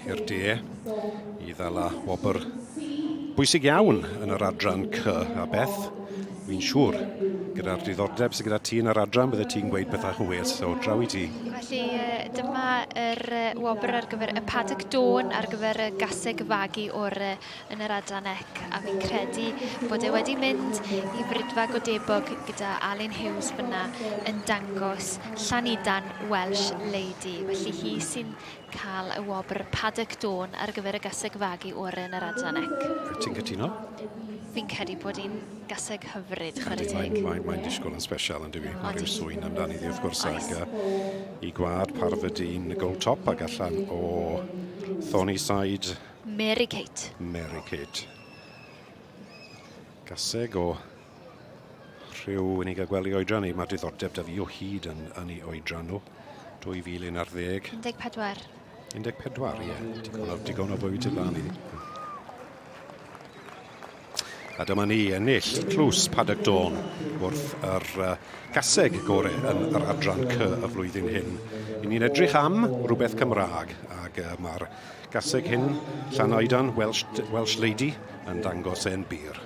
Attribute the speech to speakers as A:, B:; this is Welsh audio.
A: i'r de i ddala wobr bwysig iawn yn yr adran C a Beth. Fi'n siŵr, gyda'r diddordeb sydd gyda ti yn yr adran, bydde ti'n gweud pethau hwyr, so draw i ti.
B: Felly dyma yr wobr ar gyfer y paddock dôn ar gyfer y Caseg Fagu yn yr adran ec, a fi'n credu bod e wedi mynd i frydfa godebog gyda Alun Hughes fyna yn dangos Llanidan Welsh Lady. Felly hi sy'n cael y wobr paddock dôn ar gyfer y Caseg Fagu yn yr adran ec.
A: Ti'n cytuno?
B: Fi'n credu bod hi'n gaseg hyfryd, chwarae teg.
A: Mae'n disgwyl yn special yn dyfu. Mae rhyw swyn amdani ddi wrth gwrs ag i gwad Parfydyn Gold Top ac allan o Thornyside
B: Mare Kate.
A: Mare Kate. Gaseg o rhyw unig a gwely oedran ni. Mae'r diddordeb da fi o hyd yn ei oedran nhw. 2011.
B: 14.
A: 14, ie. Digon o bwyd i lan i. A dyma ni ennill tlws paddock dôn wrth yr gaseg gorau yn yr adran C y flwyddyn hyn. I ni'n edrych am rhywbeth Cymraeg ac mae'r gaseg hyn, Llanidan Welsh Lady, yn dangos e'n bir.